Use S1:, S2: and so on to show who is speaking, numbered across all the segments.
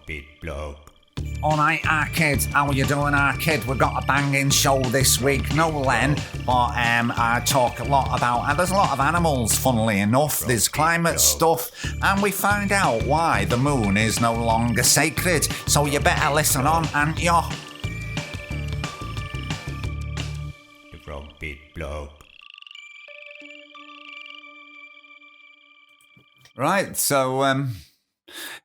S1: TheFrogBitBlog.
S2: Alright, Arcade, how are you doing, Arcade? We've got a banging show this week, no Len, but I talk a lot about, there's a lot of animals, funnily enough, there's climate stuff, and we find out why the moon is no longer sacred, so you better listen on, and you're...
S1: TheFrogBitBlog.
S2: Right, so,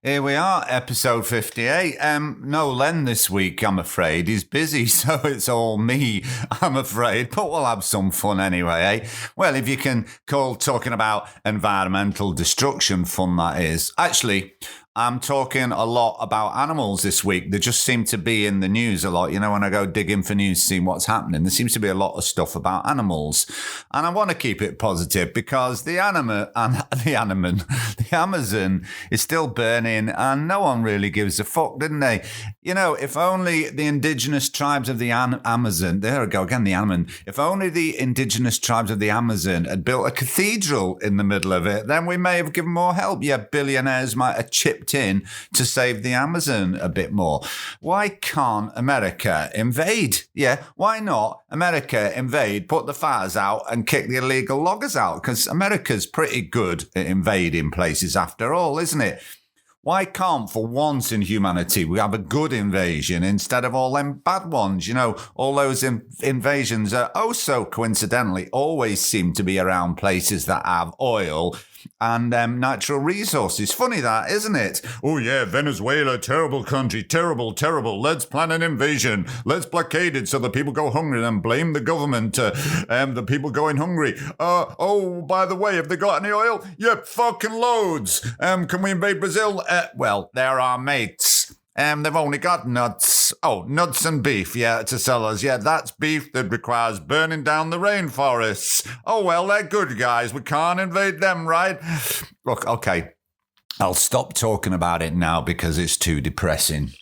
S2: here we are, episode 58. No Len this week, I'm afraid. He's busy, so it's all me, I'm afraid. But we'll have some fun anyway, eh? Well, if you can call talking about environmental destruction fun, that is. Actually, I'm talking a lot about animals this week. They just seem to be in the news a lot. You know, when I go digging for news, seeing what's happening, there seems to be a lot of stuff about animals. And I want to keep it positive because the Amazon is still burning and no one really gives a fuck, didn't they? You know, if only the indigenous tribes of the Amazon, there we go again, the Amazon, if only the indigenous tribes of the Amazon had built a cathedral in the middle of it, then we may have given more help. Yeah, billionaires might have chipped in to save the Amazon a bit more. Why can't America invade? Yeah, why not America invade, put the fires out and kick the illegal loggers out? Because America's pretty good at invading places after all, isn't it? Why can't, for once in humanity, we have a good invasion instead of all them bad ones? You know, all those invasions are so coincidentally always seem to be around places that have oil and natural resources. Funny that, isn't it? Oh yeah, Venezuela, terrible country, terrible, terrible. Let's plan an invasion. Let's blockade it so the people go hungry and blame the government, the people going hungry. Oh, by the way, have they got any oil? Yep, fucking loads. Can we invade Brazil? Well, they're our mates. They've only got nuts. Oh, nuts and beef, yeah, to sell us. Yeah, that's beef that requires burning down the rainforests. Oh, well, they're good guys. We can't invade them, right? Look, okay, I'll stop talking about it now because it's too depressing.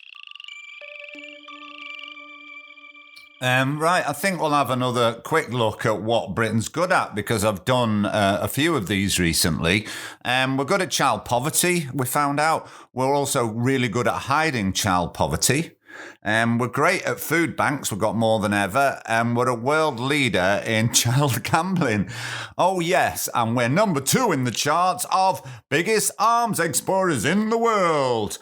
S2: Right, I think we'll have another quick look at what Britain's good at because I've done a few of these recently. We're good at child poverty, we found out. We're also really good at hiding child poverty. We're great at food banks, we've got more than ever, and we're a world leader in child gambling. Oh yes, and we're number 2 in the charts of biggest arms exporters in the world.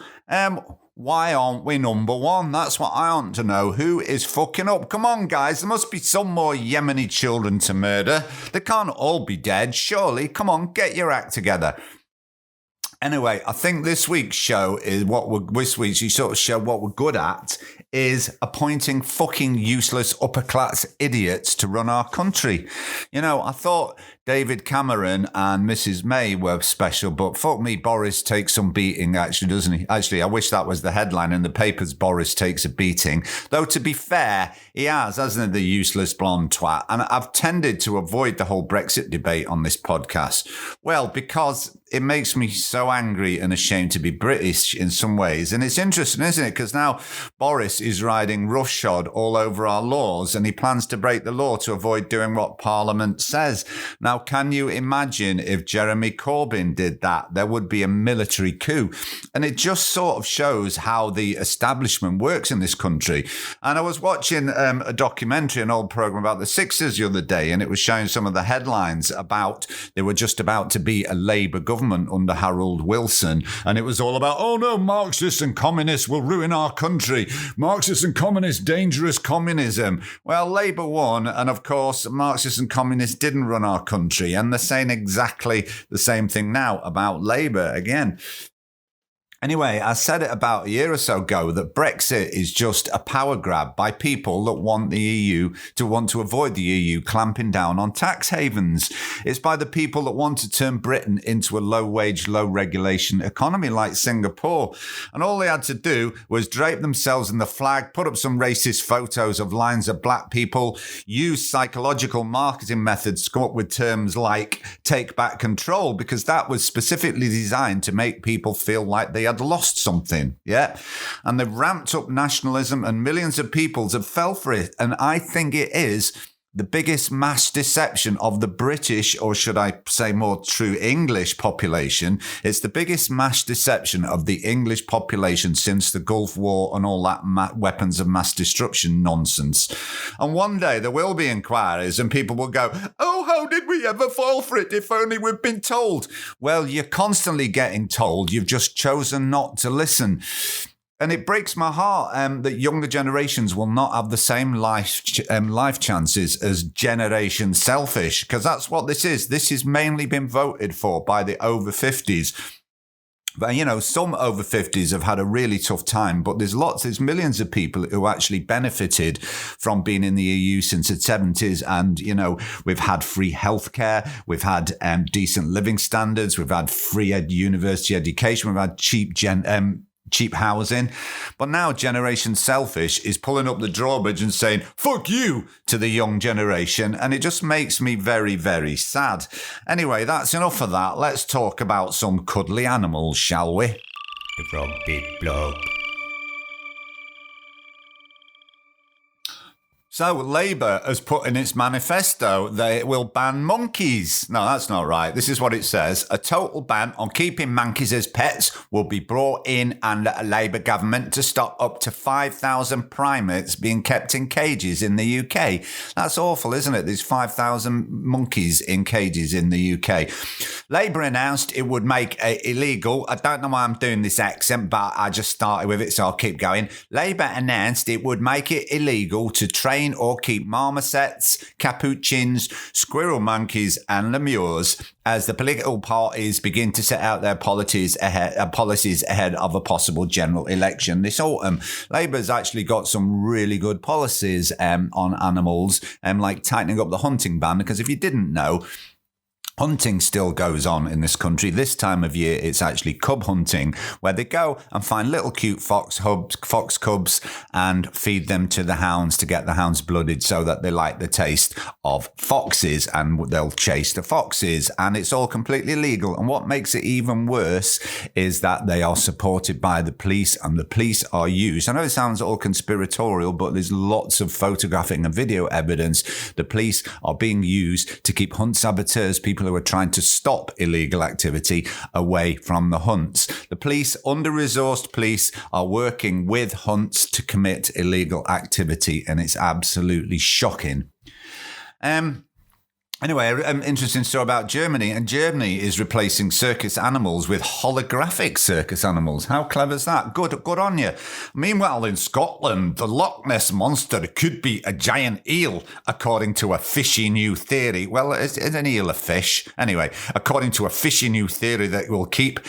S2: Why aren't we number 1? That's what I want to know. Who is fucking up? Come on, guys. There must be some more Yemeni children to murder. They can't all be dead, surely. Come on, get your act together. Anyway, I think this week's show is what we're good at is appointing fucking useless upper class idiots to run our country. You know, I thought David Cameron and Mrs. May were special, but fuck me, Boris takes some beating, actually, doesn't he? Actually, I wish that was the headline in the papers, Boris takes a beating. Though, to be fair, he has, hasn't he, the useless blonde twat? And I've tended to avoid the whole Brexit debate on this podcast. Well, because it makes me so angry and ashamed to be British in some ways. And it's interesting, isn't it? Because now Boris is riding roughshod all over our laws and he plans to break the law to avoid doing what Parliament says. Now, can you imagine if Jeremy Corbyn did that? There would be a military coup. And it just sort of shows how the establishment works in this country. And I was watching a documentary, an old program about the Sixers the other day, and it was showing some of the headlines about they were just about to be a Labour government under Harold Wilson. And it was all about, oh no, Marxists and communists will ruin our country. Marxists and communists, dangerous communism. Well, Labour won. And of course, Marxists and communists didn't run our country. And they're saying exactly the same thing now about Labour again. Anyway, I said it about a year or so ago that Brexit is just a power grab by people that want the EU to avoid the EU clamping down on tax havens. It's by the people that want to turn Britain into a low-wage, low-regulation economy like Singapore. And all they had to do was drape themselves in the flag, put up some racist photos of lines of black people, use psychological marketing methods to come up with terms like take back control, because that was specifically designed to make people feel like they had lost something, yeah? And they've ramped up nationalism and millions of people have fell for it. And I think it is the biggest mass deception of the British, or should I say more true English population. It's the biggest mass deception of the English population since the Gulf War and all that weapons of mass destruction nonsense. And one day there will be inquiries and people will go, oh, how did we ever fall for it if only we'd been told? Well, you're constantly getting told. You've just chosen not to listen. And it breaks my heart that younger generations will not have the same life chances as Generation Selfish, because that's what this is. This has mainly been voted for by the over 50s. But, you know, some over 50s have had a really tough time, but there's millions of people who actually benefited from being in the EU since the 70s. And, you know, we've had free healthcare, we've had decent living standards, we've had free university education, we've had cheap housing. But now Generation Selfish is pulling up the drawbridge and saying, fuck you to the young generation. And it just makes me very, very sad. Anyway, that's enough of that. Let's talk about some cuddly animals, shall we? The Frog Bit Blog. So Labour has put in its manifesto that it will ban monkeys. No, that's not right. This is what it says. A total ban on keeping monkeys as pets will be brought in under a Labour government to stop up to 5,000 primates being kept in cages in the UK. That's awful, isn't it? There's 5,000 monkeys in cages in the UK. Labour announced it would make it illegal. I don't know why I'm doing this accent, but I just started with it, so I'll keep going. Labour announced it would make it illegal to train or keep marmosets, capuchins, squirrel monkeys and lemurs as the political parties begin to set out their policies ahead of a possible general election this autumn. Labour's actually got some really good policies on animals, like tightening up the hunting ban, because if you didn't know, hunting still goes on in this country. This time of year, it's actually cub hunting, where they go and find little cute fox cubs and feed them to the hounds to get the hounds blooded so that they like the taste of foxes, and they'll chase the foxes. And it's all completely legal. And what makes it even worse is that they are supported by the police, and the police are used. I know it sounds all conspiratorial, but there's lots of photographic and video evidence. The police are being used to keep hunt saboteurs, people who are trying to stop illegal activity, away from the hunts. The police, under-resourced police, are working with hunts to commit illegal activity, and it's absolutely shocking. Anyway, an interesting story about Germany, and Germany is replacing circus animals with holographic circus animals. How clever is that? Good on you. Meanwhile, in Scotland, the Loch Ness Monster could be a giant eel, according to a fishy new theory. Well, is an eel a fish? Anyway, according to a fishy new theory that will keep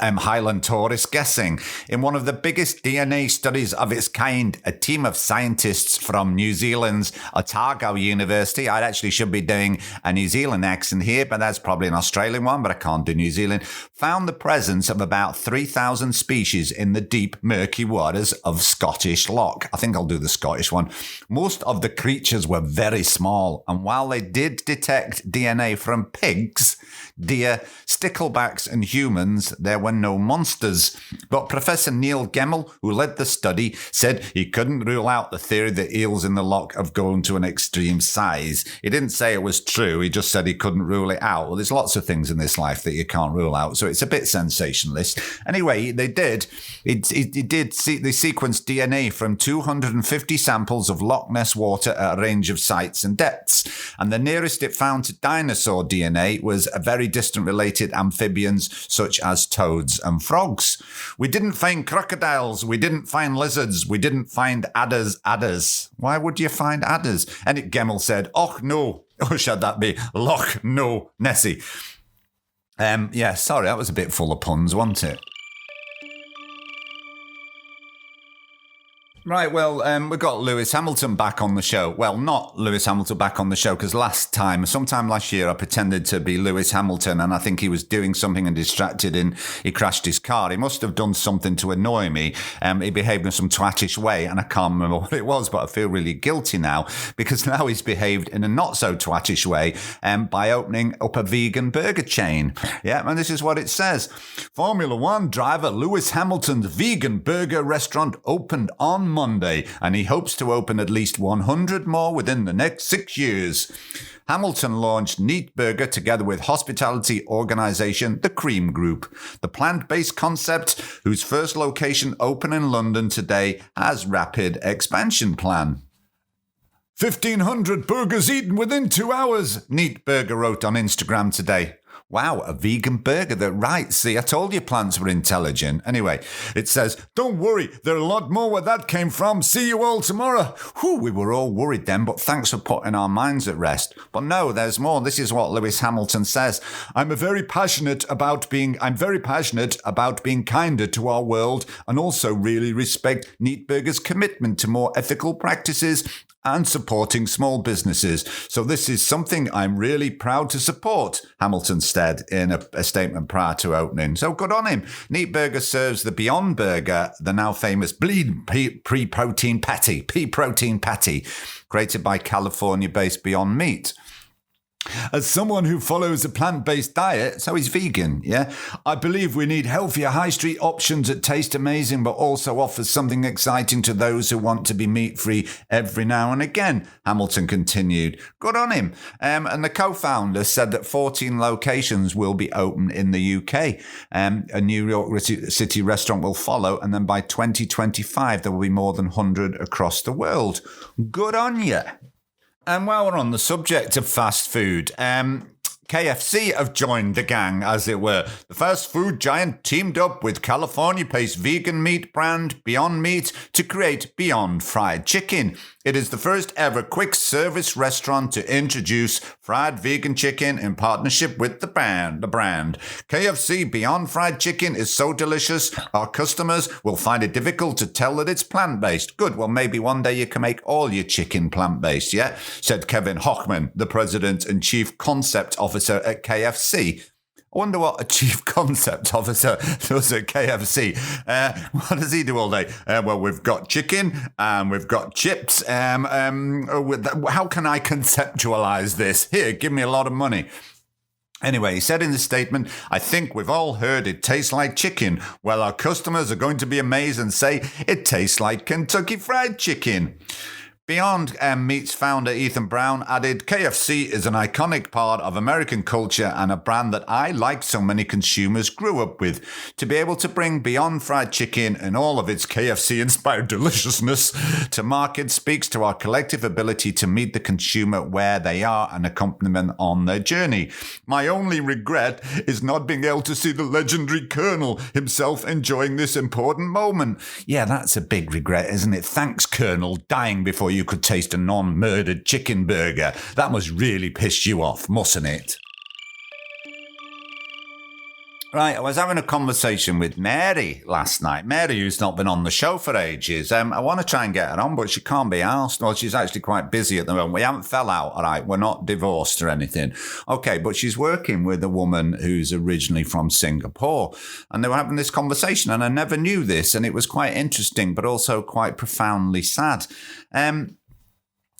S2: Highland tourists guessing. In one of the biggest DNA studies of its kind, a team of scientists from New Zealand's Otago University, I actually should be doing a New Zealand accent here, but that's probably an Australian one, but I can't do New Zealand, found the presence of about 3,000 species in the deep, murky waters of Scottish Loch. I think I'll do the Scottish one. Most of the creatures were very small, and while they did detect DNA from pigs, deer, sticklebacks and humans, there were no monsters. But Professor Neil Gemmell, who led the study, said he couldn't rule out the theory that eels in the loch have grown to an extreme size. He didn't say it was true, he just said he couldn't rule it out. Well, there's lots of things in this life that you can't rule out, so it's a bit sensationalist. Anyway, they sequenced DNA from 250 samples of Loch Ness water at a range of sites and depths, and the nearest it found to dinosaur DNA was a very distant related amphibians such as toads and frogs. We didn't find crocodiles, we didn't find lizards, we didn't find adders. Why would you find adders? And Gemmell said, "Och no," or should that be Loch no Nessie? Yeah, sorry, that was a bit full of puns, wasn't it? Right, well, we've got Lewis Hamilton back on the show. Well, not Lewis Hamilton back on the show, because sometime last year, I pretended to be Lewis Hamilton, and I think he was doing something and distracted, and he crashed his car. He must have done something to annoy me. He behaved in some twattish way, and I can't remember what it was, but I feel really guilty now, because now he's behaved in a not-so-twattish way by opening up a vegan burger chain. Yeah, and this is what it says. Formula One driver Lewis Hamilton's vegan burger restaurant opened on Monday, and he hopes to open at least 100 more within the next 6 years. Hamilton launched Neat Burger together with hospitality organisation The Cream Group, the plant-based concept whose first location opened in London today has rapid expansion plan. 1,500 burgers eaten within 2 hours, Neat Burger wrote on Instagram today. Wow, a vegan burger. Right, see, I told you plants were intelligent. Anyway, it says, don't worry, there are a lot more where that came from. See you all tomorrow. Whew, we were all worried then, but thanks for putting our minds at rest. But no, there's more. This is what Lewis Hamilton says. I'm very passionate about being kinder to our world and also really respect Neat Burger's commitment to more ethical practices and supporting small businesses. So this is something I'm really proud to support, Hamilton said in a statement prior to opening. So good on him. Neat Burger serves the Beyond Burger, the now famous pea protein patty, created by California-based Beyond Meat. As someone who follows a plant-based diet, so he's vegan, yeah? I believe we need healthier high street options that taste amazing but also offers something exciting to those who want to be meat-free every now and again, Hamilton continued. Good on him. And the co-founder said that 14 locations will be open in the UK. A New York City restaurant will follow, and then by 2025 there will be more than 100 across the world. Good on you. And while we're on the subject of fast food, KFC have joined the gang, as it were. The fast food giant teamed up with California-based vegan meat brand Beyond Meat to create Beyond Fried Chicken. It is the first ever quick service restaurant to introduce fried vegan chicken in partnership with the brand. KFC Beyond Fried Chicken is so delicious, our customers will find it difficult to tell that it's plant-based. Good, well, maybe one day you can make all your chicken plant-based, yeah? Said Kevin Hochman, the president and chief concept officer at KFC. I wonder what a chief concept officer does at KFC. What does he do all day? Well, we've got chicken and we've got chips. How can I conceptualize this? Here, give me a lot of money. Anyway, he said in the statement, I think we've all heard it tastes like chicken. Well, our customers are going to be amazed and say it tastes like Kentucky Fried Chicken. Beyond Meat's founder Ethan Brown added, KFC is an iconic part of American culture and a brand that I, like so many consumers, grew up with. To be able to bring Beyond Fried Chicken and all of its KFC-inspired deliciousness to market speaks to our collective ability to meet the consumer where they are and accompany them on their journey. My only regret is not being able to see the legendary Colonel himself enjoying this important moment. Yeah, that's a big regret, isn't it? Thanks, Colonel, dying before you could taste a non-murdered chicken burger. That must really piss you off, mustn't it? Right, I was having a conversation with Mary last night. Mary, who's not been on the show for ages. I want to try and get her on, but she can't be asked. Well, she's actually quite busy at the moment. We haven't fell out, all right? We're not divorced or anything. Okay, but she's working with a woman who's originally from Singapore. And they were having this conversation, and I never knew this, and it was quite interesting, but also quite profoundly sad.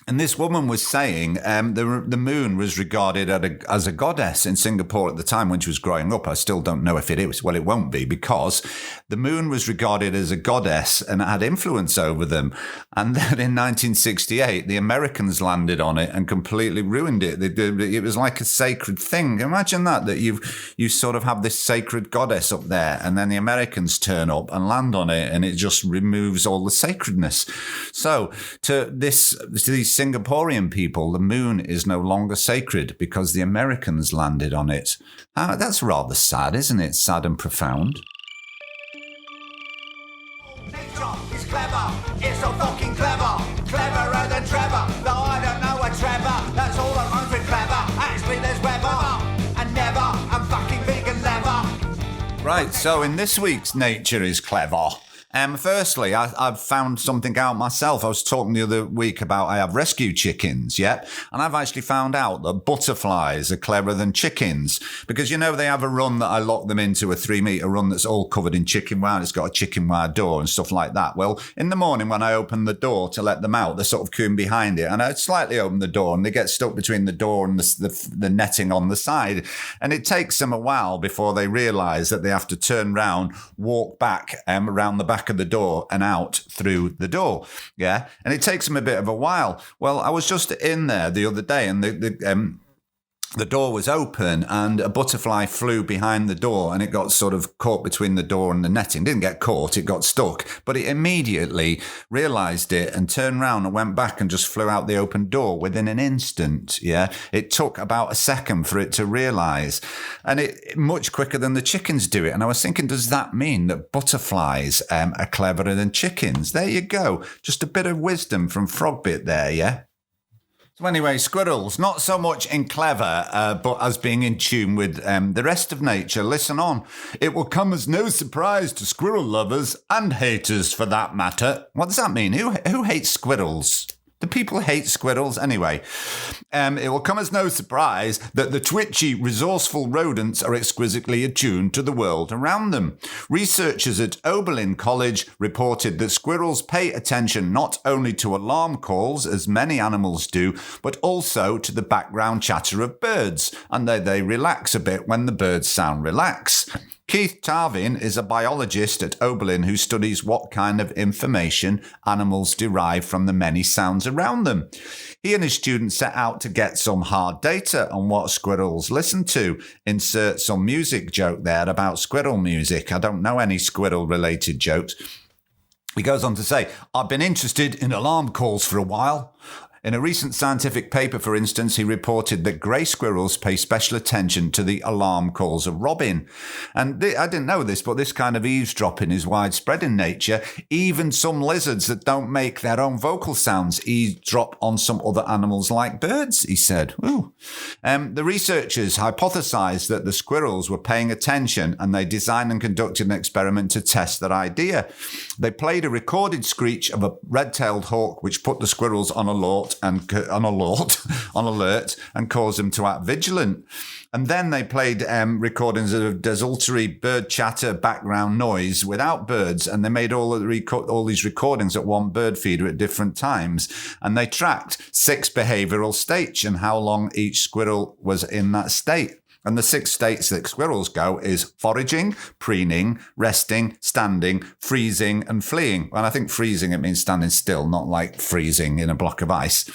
S2: And this woman was saying the moon was regarded as a goddess in Singapore at the time when she was growing up. I still don't know if it is. Well, it won't be, because the moon was regarded as a goddess and it had influence over them. And then in 1968, the Americans landed on it and completely ruined it. It was like a sacred thing. Imagine that you sort of have this sacred goddess up there, and then the Americans turn up and land on it, and it just removes all the sacredness. So to these Singaporean people, the moon is no longer sacred because the Americans landed on it. That's rather sad, isn't it? Sad and profound.
S1: Nature is clever. It's so fucking clever. Cleverer than Trevor. Though I don't know a Trevor. That's all that rhymes with clever. Actually, there's weather and never. I'm fucking vegan leather.
S2: Right, so in this week's Nature is Clever, firstly, I've found something out myself. I was talking the other week about I have rescue chickens, yeah? And I've actually found out that butterflies are cleverer than chickens because, you know, they have a run that I lock them into, a 3-meter run that's all covered in chicken wire. It's got a chicken wire door and stuff like that. Well, in the morning when I open the door to let them out, they're sort of queuing behind it. And I slightly open the door and they get stuck between the door and the netting on the side. And it takes them a while before they realise that they have to turn round, walk back around the back back of the door and out through the door. Yeah. And it takes them a bit of a while. Well, I was just in there the other day, and the door was open and a butterfly flew behind the door, and it got sort of caught between the door and the netting. Didn't get caught, it got stuck. But it immediately realised it and turned round and went back and just flew out the open door within an instant. Yeah, it took about a second for it to realise, and it much quicker than the chickens do it. And I was thinking, does that mean that butterflies are cleverer than chickens? There you go. Just a bit of wisdom from Frogbit there, yeah? So anyway, squirrels, not so much in clever, but as being in tune with the rest of nature. Listen on. It will come as no surprise to squirrel lovers and haters for that matter. What does that mean? Who hates squirrels? Do people hate squirrels? Anyway, it will come as no surprise that the twitchy, resourceful rodents are exquisitely attuned to the world around them. Researchers at Oberlin College reported that squirrels pay attention not only to alarm calls, as many animals do, but also to the background chatter of birds, and they relax a bit when the birds sound relax. Keith Tarvin is a biologist at Oberlin who studies what kind of information animals derive from the many sounds around them. He and his students set out to get some hard data on what squirrels listen to. Insert some music joke there about squirrel music. I don't know any squirrel-related jokes. He goes on to say, I've been interested in alarm calls for a while. In a recent scientific paper, for instance, he reported that grey squirrels pay special attention to the alarm calls of robin. And I didn't know this, but this kind of eavesdropping is widespread in nature. Even some lizards that don't make their own vocal sounds eavesdrop on some other animals like birds, he said. Ooh. The researchers hypothesized that the squirrels were paying attention, and they designed and conducted an experiment to test that idea. They played a recorded screech of a red-tailed hawk, which put the squirrels on alert and caused them to act vigilant. And then they played recordings of desultory bird chatter background noise without birds, and they made all these recordings at one bird feeder at different times, and they tracked 6 behavioural states and how long each squirrel was in that state. And the 6 states that squirrels go is foraging, preening, resting, standing, freezing, and fleeing. And I think freezing, it means standing still, not like freezing in a block of ice.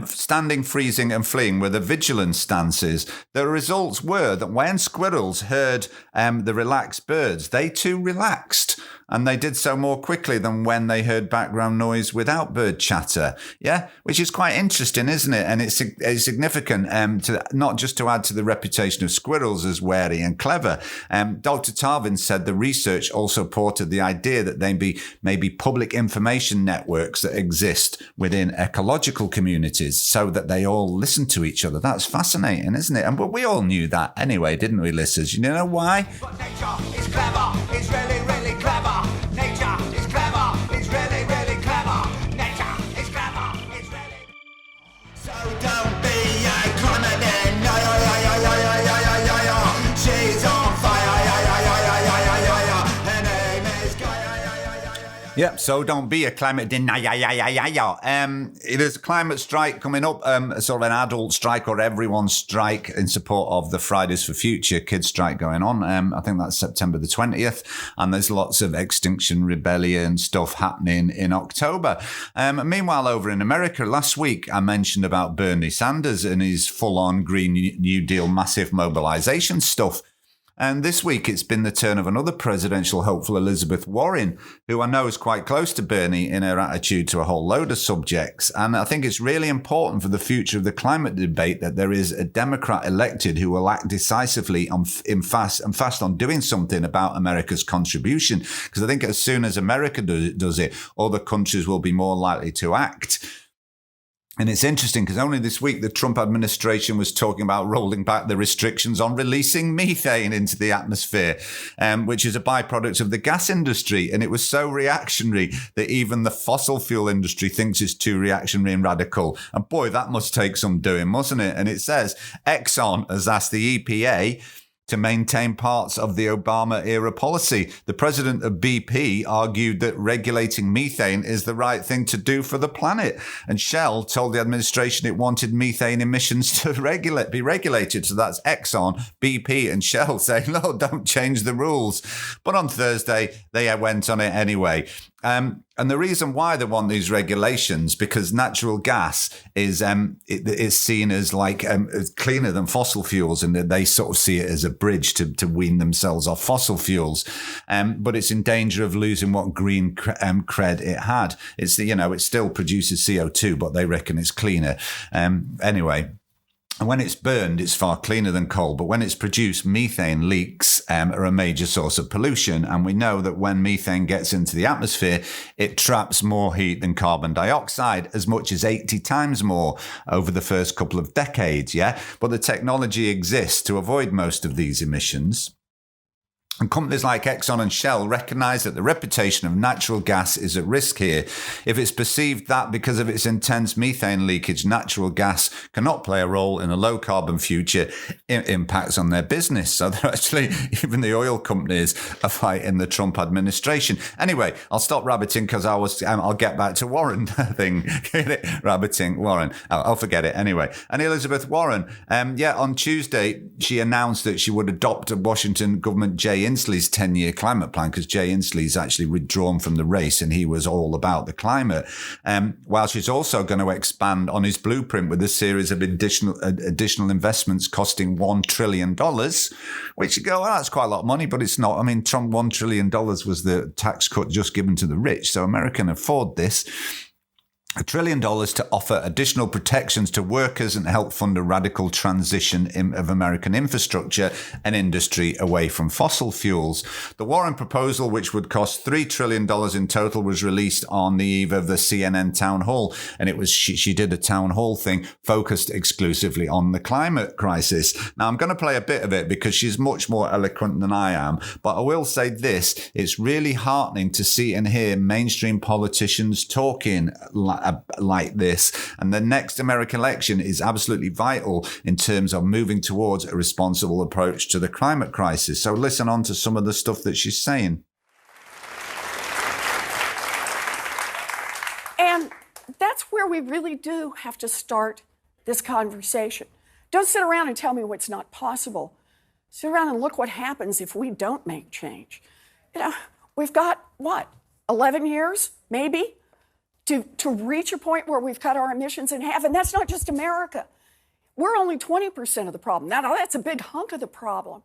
S2: Standing, freezing, and fleeing were the vigilance stances. The results were that when squirrels heard the relaxed birds, they too relaxed. And they did so more quickly than when they heard background noise without bird chatter. Yeah, which is quite interesting, isn't it? And it's significant to not just to add to the reputation of squirrels as wary and clever. Dr. Tarvin said the research also supported the idea that there may be public information networks that exist within ecological communities so that they all listen to each other. That's fascinating, isn't it? But we all knew that anyway, didn't we, listeners? You know why?
S1: But nature is clever, it's really, really clever. Nature is clever, it's really, really clever. Nature is clever, it's really... So don't be a climate then. She's on fire, her name is
S2: Yep, so don't be a climate denier. There's a climate strike coming up, sort of an adult strike or everyone's strike in support of the Fridays for Future kids strike going on. I think that's September the 20th. And there's lots of Extinction Rebellion stuff happening in October. Meanwhile, over in America, last week, I mentioned about Bernie Sanders and his full-on Green New Deal massive mobilization stuff. And this week, it's been the turn of another presidential hopeful, Elizabeth Warren, who I know is quite close to Bernie in her attitude to a whole load of subjects. And I think it's really important for the future of the climate debate that there is a Democrat elected who will act decisively and fast on doing something about America's contribution. Because I think as soon as America does it, other countries will be more likely to act. And it's interesting because only this week the Trump administration was talking about rolling back the restrictions on releasing methane into the atmosphere, which is a byproduct of the gas industry. And it was so reactionary that even the fossil fuel industry thinks it's too reactionary and radical. And boy, that must take some doing, mustn't it? And it says Exxon has asked the EPA to maintain parts of the Obama-era policy. The president of BP argued that regulating methane is the right thing to do for the planet. And Shell told the administration it wanted methane emissions to be regulated. So that's Exxon, BP, and Shell saying, no, don't change the rules. But on Thursday, they went on it anyway. And the reason why they want these regulations, because natural gas is seen as like cleaner than fossil fuels, and they sort of see it as a bridge to wean themselves off fossil fuels. But it's in danger of losing what green cred it had. It still produces CO2, but they reckon it's cleaner. Anyway. And when it's burned, it's far cleaner than coal. But when it's produced, methane leaks are a major source of pollution. And we know that when methane gets into the atmosphere, it traps more heat than carbon dioxide, as much as 80 times more over the first couple of decades. Yeah. But the technology exists to avoid most of these emissions. And companies like Exxon and Shell recognize that the reputation of natural gas is at risk here. If it's perceived that because of its intense methane leakage, natural gas cannot play a role in a low carbon future, it impacts on their business. So they're actually, even the oil companies are fighting the Trump administration. Anyway, I'll stop rabbiting because I'll get back to Warren thing. Rabbiting, Warren. I'll forget it anyway. And Elizabeth Warren, on Tuesday, she announced that she would adopt a Washington government Jay Inslee's 10-year climate plan, because Jay Inslee's actually withdrawn from the race and he was all about the climate. While she's also going to expand on his blueprint with a series of additional investments costing $1 trillion, which you go, well, that's quite a lot of money, but it's not. I mean, Trump, $1 trillion was the tax cut just given to the rich. So America can afford this. $1 trillion to offer additional protections to workers and help fund a radical transition of American infrastructure and industry away from fossil fuels. The Warren proposal, which would cost $3 trillion in total, was released on the eve of the CNN town hall. And it was she did a town hall thing focused exclusively on the climate crisis. Now, I'm going to play a bit of it because she's much more eloquent than I am. But I will say this, it's really heartening to see and hear mainstream politicians talking like this. And the next American election is absolutely vital in terms of moving towards a responsible approach to the climate crisis. So listen on to some of the stuff that she's saying.
S3: And that's where we really do have to start this conversation. Don't sit around and tell me what's not possible. Sit around and look what happens if we don't make change. We've got, 11 years, maybe, to reach a point where we've cut our emissions in half. And that's not just America. We're only 20% of the problem. Now, that's a big hunk of the problem.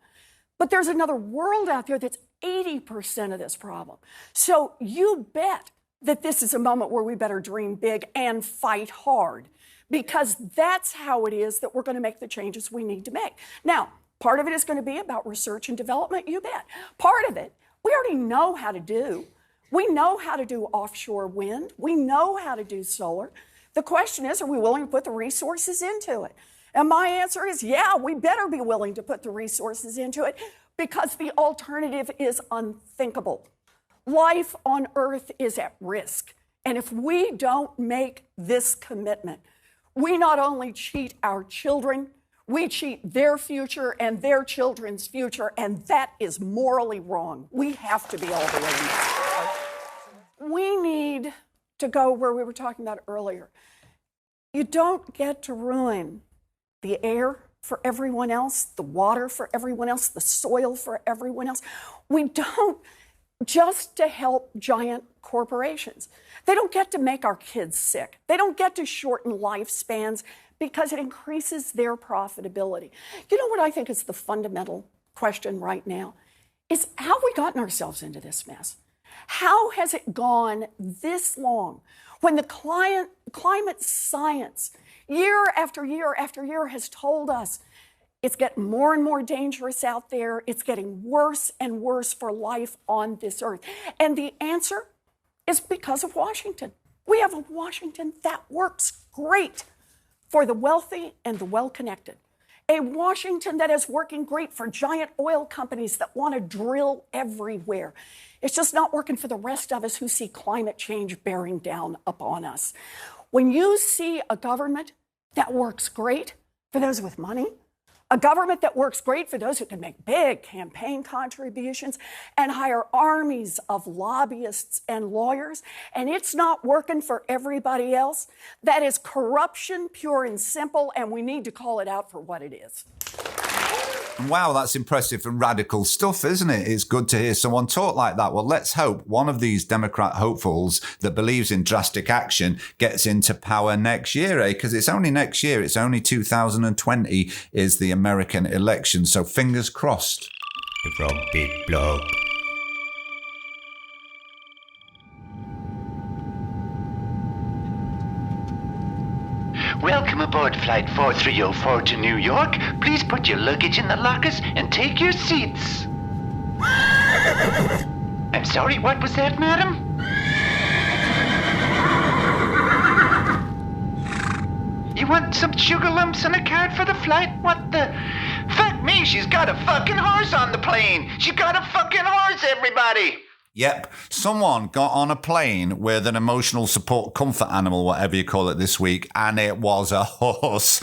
S3: But there's another world out there that's 80% of this problem. So you bet that this is a moment where we better dream big and fight hard, because that's how it is that we're going to make the changes we need to make. Now, part of it is going to be about research and development, you bet. Part of it, we already know how to do. We know how to do offshore wind. We know how to do solar. The question is, are we willing to put the resources into it? And my answer is, yeah, we better be willing to put the resources into it, because the alternative is unthinkable. Life on Earth is at risk. And if we don't make this commitment, we not only cheat our children, we cheat their future and their children's future, and that is morally wrong. We have to be all the way in this. We need to go where we were talking about earlier. You don't get to ruin the air for everyone else, the water for everyone else, the soil for everyone else. We don't just to help giant corporations. They don't get to make our kids sick. They don't get to shorten lifespans because it increases their profitability. You know what I think is the fundamental question right now? Is how have we gotten ourselves into this mess? How has it gone this long when the climate science, year after year after year, has told us it's getting more and more dangerous out there, it's getting worse and worse for life on this earth? And the answer is because of Washington. We have a Washington that works great for the wealthy and the well-connected. A Washington that is working great for giant oil companies that want to drill everywhere. It's just not working for the rest of us who see climate change bearing down upon us. When you see a government that works great for those with money, A government that works great for those who can make big campaign contributions and hire armies of lobbyists and lawyers, and it's not working for everybody else. That is corruption, pure and simple, and we need to call it out for what it is.
S2: Wow, that's impressive and radical stuff, isn't it? It's good to hear someone talk like that. Well, let's hope one of these Democrat hopefuls that believes in drastic action gets into power next year, eh? Because it's only next year. It's only 2020 is the American election. So fingers crossed.
S4: The Frog Bit Blog.
S5: Welcome aboard Flight 4304 to New York. Please put your luggage in the lockers and take your seats. I'm sorry, what was that, madam? You want some sugar lumps and a card for the flight? What the? Fuck me, she's got a fucking horse on the plane. She got a fucking horse, everybody.
S2: Yep, someone got on a plane with an emotional support comfort animal, whatever you call it this week, and it was a horse.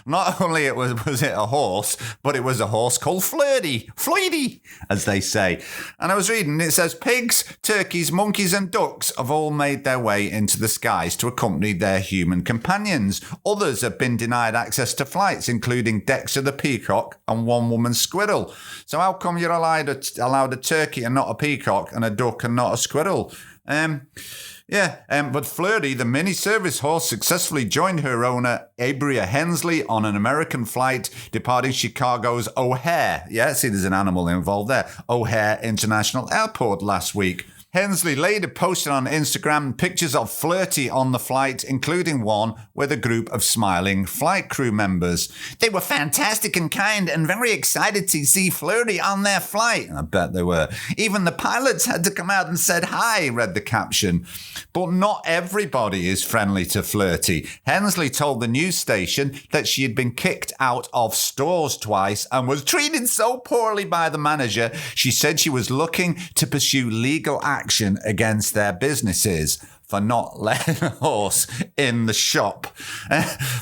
S2: Not only was it a horse, but it was a horse called Floydy, as they say. And I was reading, it says pigs, turkeys, monkeys and ducks have all made their way into the skies to accompany their human companions. Others have been denied access to flights, including Dexter the peacock and one woman squirrel. So how come you're allowed a turkey and not a peacock and a duck and not a squirrel? But Flirty, the mini service horse, successfully joined her owner, Abria Hensley, on an American flight departing Chicago's O'Hare. Yeah, see, there's an animal involved there. O'Hare International Airport last week. Hensley later posted on Instagram pictures of Flirty on the flight, including one with a group of smiling flight crew members. They were fantastic and kind and very excited to see Flirty on their flight. I bet they were. Even the pilots had to come out and said hi, read the caption. But not everybody is friendly to Flirty. Hensley told the news station that she had been kicked out of stores twice and was treated so poorly by the manager, she said she was looking to pursue legal action against their businesses for not letting a horse in the shop.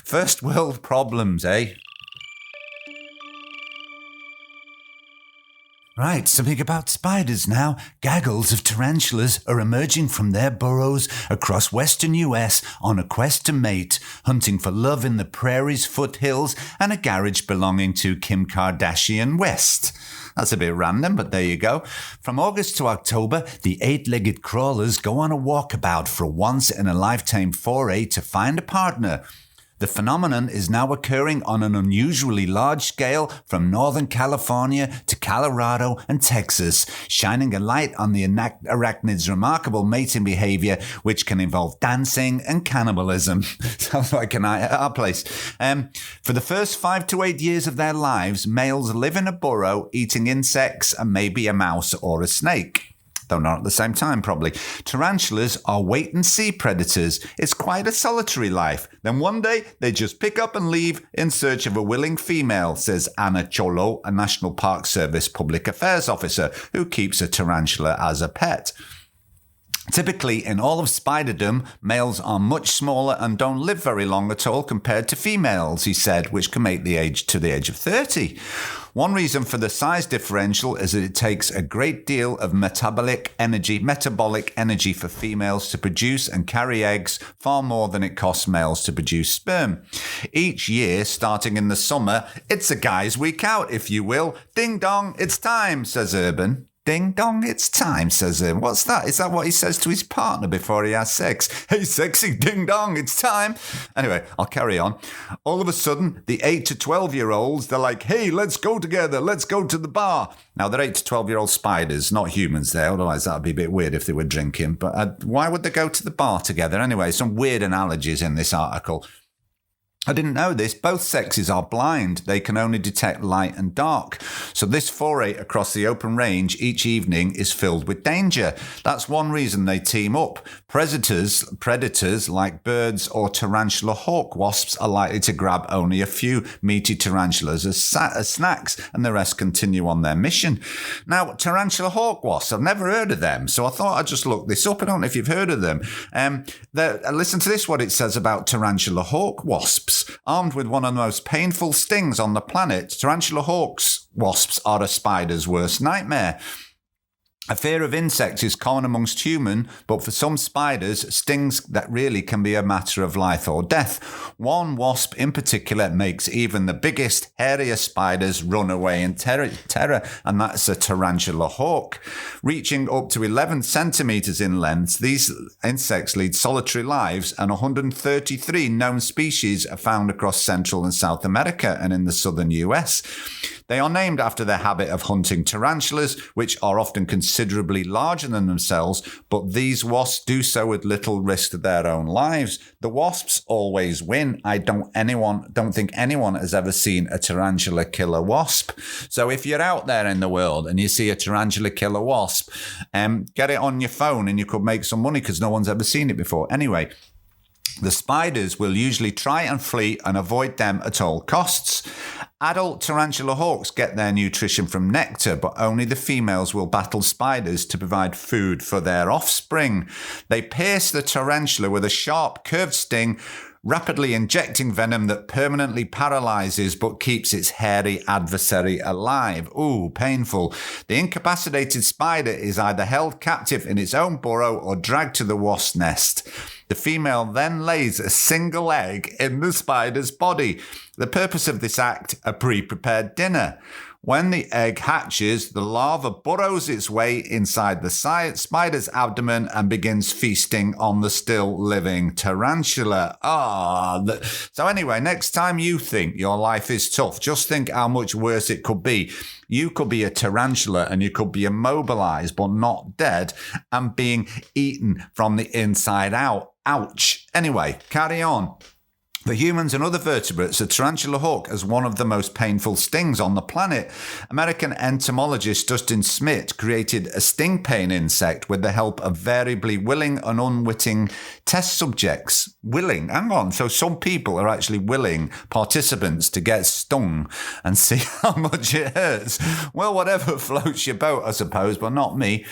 S2: First world problems, eh? Right, something about spiders now. Gaggles of tarantulas are emerging from their burrows across western US on a quest to mate, hunting for love in the prairie's foothills and a garage belonging to Kim Kardashian West. That's a bit random, but there you go. From August to October, the eight-legged crawlers go on a walkabout for a once-in-a-lifetime foray to find a partner. The phenomenon is now occurring on an unusually large scale from Northern California to Colorado and Texas, shining a light on the arachnids' remarkable mating behavior, which can involve dancing and cannibalism. Sounds like our place. For the first 5 to 8 years of their lives, males live in a burrow, eating insects and maybe a mouse or a snake. Though not at the same time, probably. Tarantulas are wait-and-see predators. It's quite a solitary life. Then one day, they just pick up and leave in search of a willing female, says Anna Cholo, a National Park Service public affairs officer who keeps a tarantula as a pet. Typically, in all of spiderdom, males are much smaller and don't live very long at all compared to females, he said, which can make the age of 30. One reason for the size differential is that it takes a great deal of metabolic energy for females to produce and carry eggs, far more than it costs males to produce sperm. Each year, starting in the summer, it's a guy's week out, if you will. Ding dong, it's time, says Urban. Ding dong, it's time, says him. What's that? Is that what he says to his partner before he has sex? Hey, sexy, ding dong, it's time. Anyway, I'll carry on. All of a sudden, the 8 to 12-year-olds, they're like, hey, let's go together. Let's go to the bar. Now, they're 8 to 12-year-old spiders, not humans there. Otherwise, that would be a bit weird if they were drinking. But why would they go to the bar together? Anyway, some weird analogies in this article. I didn't know this. Both sexes are blind. They can only detect light and dark. So this foray across the open range each evening is filled with danger. That's one reason they team up. Predators like birds or tarantula hawk wasps are likely to grab only a few meaty tarantulas as snacks, and the rest continue on their mission. Now, tarantula hawk wasps, I've never heard of them, so I thought I'd just look this up. I don't know if you've heard of them. Listen to this, what it says about tarantula hawk wasps. wasps. Armed with one of the most painful stings on the planet, tarantula hawks wasps are a spider's worst nightmare. A fear of insects is common amongst humans, but for some spiders, stings that really can be a matter of life or death. One wasp in particular makes even the biggest, hairiest spiders run away in terror, and that's a tarantula hawk. Reaching up to 11 centimeters in length, these insects lead solitary lives, and 133 known species are found across Central and South America and in the southern US. They are named after their habit of hunting tarantulas, which are often considerably larger than themselves, but these wasps do so with little risk to their own lives. The wasps always win. I don't think anyone has ever seen a tarantula killer wasp. So if you're out there in the world and you see a tarantula killer wasp, get it on your phone and you could make some money because no one's ever seen it before. Anyway, the spiders will usually try and flee and avoid them at all costs. Adult tarantula hawks get their nutrition from nectar, but only the females will battle spiders to provide food for their offspring. They pierce the tarantula with a sharp, curved sting, rapidly injecting venom that permanently paralyzes but keeps its hairy adversary alive. Ooh, painful. The incapacitated spider is either held captive in its own burrow or dragged to the wasp nest. The female then lays a single egg in the spider's body. The purpose of this act, a pre-prepared dinner. When the egg hatches, the larva burrows its way inside the spider's abdomen and begins feasting on the still living tarantula. So anyway, next time you think your life is tough, just think how much worse it could be. You could be a tarantula and you could be immobilized but not dead and being eaten from the inside out. Ouch. Anyway, carry on. For humans and other vertebrates, the tarantula hawk has one of the most painful stings on the planet. American entomologist Dustin Smith created a sting pain insect with the help of variably willing and unwitting test subjects. Willing? Hang on. So some people are actually willing participants to get stung and see how much it hurts. Well, whatever floats your boat, I suppose, but not me.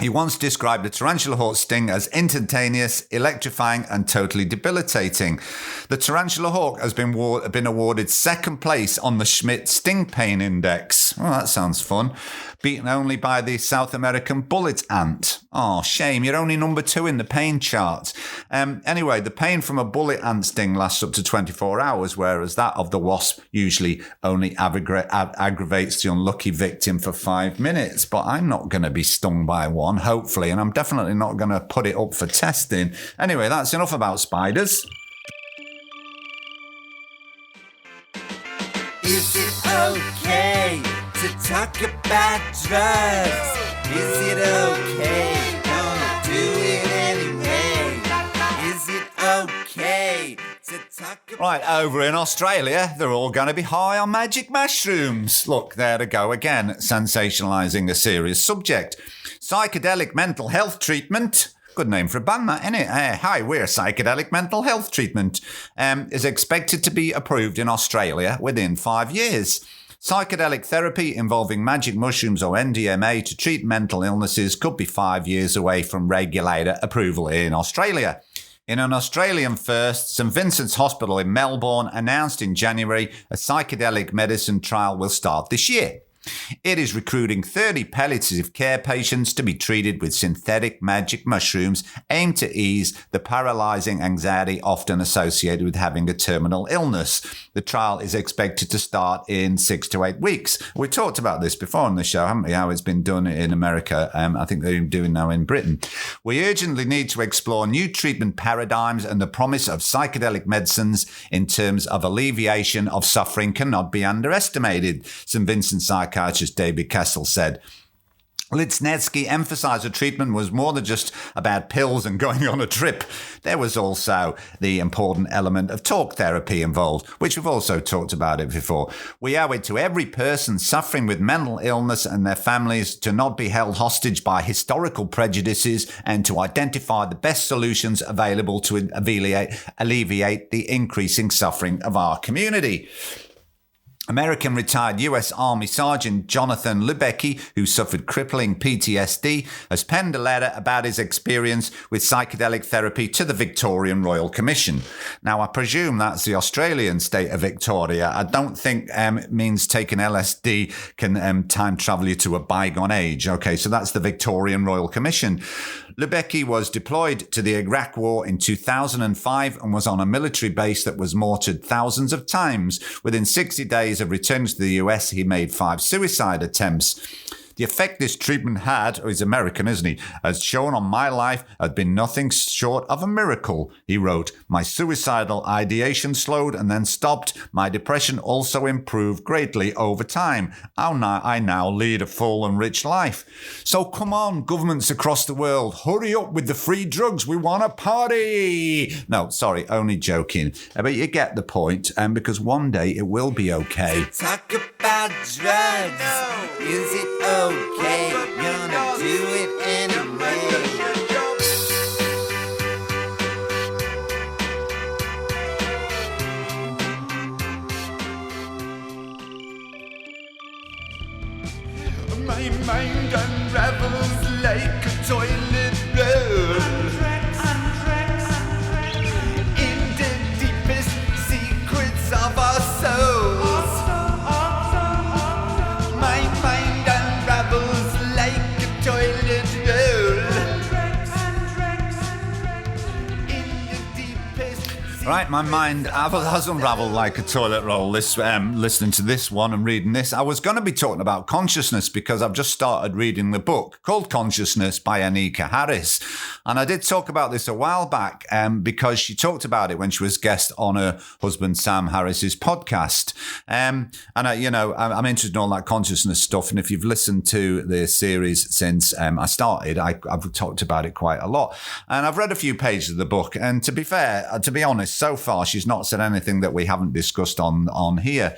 S2: He once described the tarantula hawk sting as instantaneous, electrifying, and totally debilitating. The tarantula hawk has been awarded second place on the Schmidt Sting Pain Index. Oh, that sounds fun. Beaten only by the South American bullet ant. Oh, shame. You're only number 2 in the pain chart. Anyway, the pain from a bullet ant sting lasts up to 24 hours, whereas that of the wasp usually only aggravates the unlucky victim for 5 minutes. But I'm not going to be stung by one, hopefully, and I'm definitely not going to put it up for testing. Anyway, that's enough about spiders.
S1: Is it okay to talk about drugs? Is it okay? Gonna do it anyway. Is it okay to talk about...
S2: Right, over in Australia, they're all going to be high on magic mushrooms. Look, there to go again, sensationalising a serious subject. Psychedelic mental health treatment. Good name for a band, that, isn't it? Hi, we're Psychedelic Mental Health Treatment. Is expected to be approved in Australia within 5 years. Psychedelic therapy involving magic mushrooms or MDMA to treat mental illnesses could be 5 years away from regulator approval in Australia. In an Australian first, St Vincent's Hospital in Melbourne announced in January a psychedelic medicine trial will start this year. It is recruiting 30 palliative care patients to be treated with synthetic magic mushrooms aimed to ease the paralysing anxiety often associated with having a terminal illness. The trial is expected to start in 6 to 8 weeks. We talked about this before on the show, haven't we? How it's been done in America. I think they're doing now in Britain. We urgently need to explore new treatment paradigms, and the promise of psychedelic medicines in terms of alleviation of suffering cannot be underestimated, St Vincent psychiatrist David Kessel said. Litsnetsky emphasized the treatment was more than just about pills and going on a trip. There was also the important element of talk therapy involved, which we've also talked about it before. We owe it to every person suffering with mental illness and their families to not be held hostage by historical prejudices and to identify the best solutions available to alleviate the increasing suffering of our community. American retired US Army Sergeant Jonathan Libecki, who suffered crippling PTSD, has penned a letter about his experience with psychedelic therapy to the Victorian Royal Commission. Now, I presume that's the Australian state of Victoria. I don't think it means taking LSD can time travel you to a bygone age. Okay, so that's the Victorian Royal Commission. Libecki was deployed to the Iraq War in 2005 and was on a military base that was mortared thousands of times. Within 60 days of returning to the US, he made 5 suicide attempts. The effect this treatment had, he's American, isn't he, as shown on my life had been nothing short of a miracle, he wrote. My suicidal ideation slowed and then stopped. My depression also improved greatly over time. I now lead a full and rich life. So come on, governments across the world, hurry up with the free drugs. We want a party. No, sorry, only joking. But you get the point, because one day it will be okay.
S1: Talk about drugs. Is it okay? Gonna do it anyway. My mind unravels like a toilet roll. In the deepest secrets of our souls. My mind unravels like a toilet roll. In the deepest
S2: Right, my mind has unravelled like a toilet roll listening to this one and reading this. I was going to be talking about consciousness because I've just started reading the book called Consciousness by Anika Harris. And I did talk about this a while back because she talked about it when she was guest on her husband Sam Harris's podcast. I'm interested in all that consciousness stuff. And if you've listened to the series since I started, I've talked about it quite a lot. And I've read a few pages of the book. And to be honest, so far, she's not said anything that we haven't discussed on here.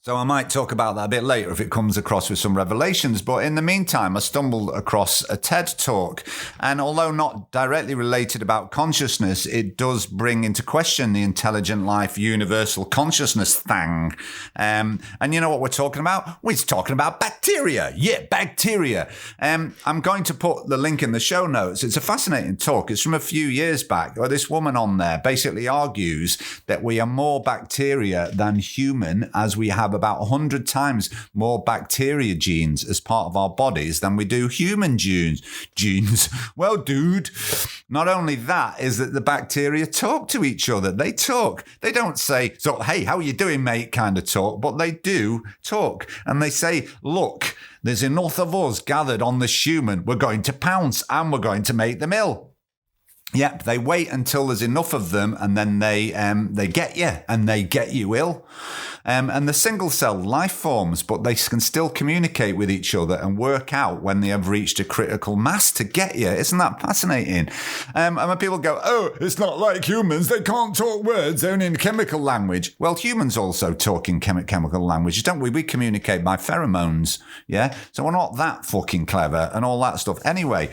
S2: So I might talk about that a bit later if it comes across with some revelations. But in the meantime, I stumbled across a TED talk. And although not directly related about consciousness, it does bring into question the intelligent life, universal consciousness thing. And you know what we're talking about? We're talking about bacteria. Yeah, bacteria. I'm going to put the link in the show notes. It's a fascinating talk. It's from a few years back. This woman on there basically argues that we are more bacteria than human, as we have about 100 times more bacteria genes as part of our bodies than we do human genes. Well, dude, not only that is that the bacteria talk to each other. They talk. They don't say, so, hey, how are you doing, mate, kind of talk, but they do talk. And they say, look, there's enough of us gathered on this human. We're going to pounce and we're going to make them ill. Yep, they wait until there's enough of them and then they get you and they get you ill. And the single-celled life forms, but they can still communicate with each other and work out when they have reached a critical mass to get you. Isn't that fascinating? And when people go, oh, it's not like humans, they can't talk words, only in chemical language. Well, humans also talk in chemical language, don't we? We communicate by pheromones, yeah? So we're not that fucking clever and all that stuff. Anyway,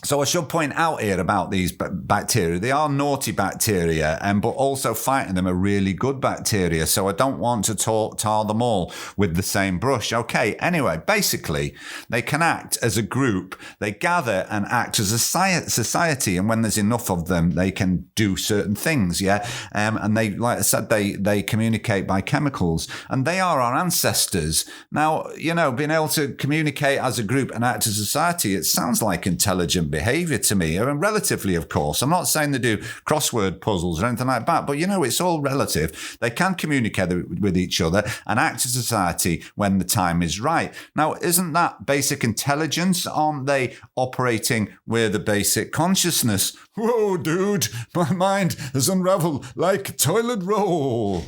S2: so I should point out here about these bacteria. They are naughty bacteria, but also fighting them are really good bacteria. So I don't want to tar them all with the same brush. Okay, anyway, basically, they can act as a group. They gather and act as a society. And when there's enough of them, they can do certain things, yeah? And they, like I said, they communicate by chemicals. And they are our ancestors. Now, you know, being able to communicate as a group and act as a society, it sounds like intelligent behavior to me, and relatively, of course. I'm not saying they do crossword puzzles or anything like that, but you know, it's all relative. They can communicate with each other and act as a society when the time is right. Now, isn't that basic intelligence? Aren't they operating with a basic consciousness? Whoa, dude, my mind has unraveled like a toilet roll.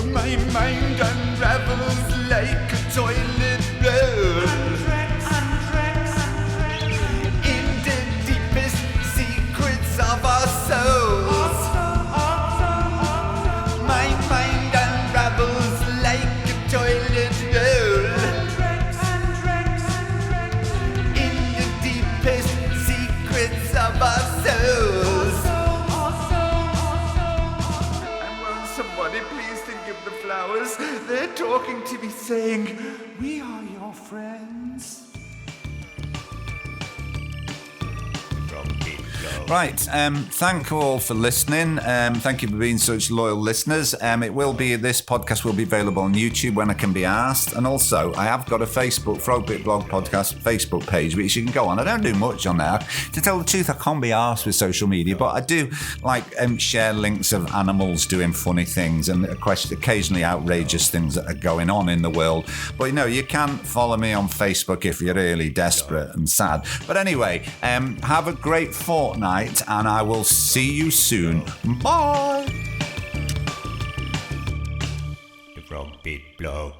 S1: My mind unravels like a toilet roll. Of our souls. My mind unravels like a toilet roll. In the deepest secrets of our souls. And won't somebody please think at the flowers. They're talking to me saying, we are your friends.
S2: Right, thank you all for listening. Thank you for being such loyal listeners. This podcast will be available on YouTube when I can be asked. And also, I have got a FrogBitBlog Podcast Facebook page, which you can go on. I don't do much on there. To tell the truth, I can't be asked with social media, but I do share links of animals doing funny things and occasionally outrageous things that are going on in the world. But you can follow me on Facebook if you're really desperate and sad. But anyway, have a great fortnight, and I will see you soon. Bye.
S4: The Frog Bit Blog.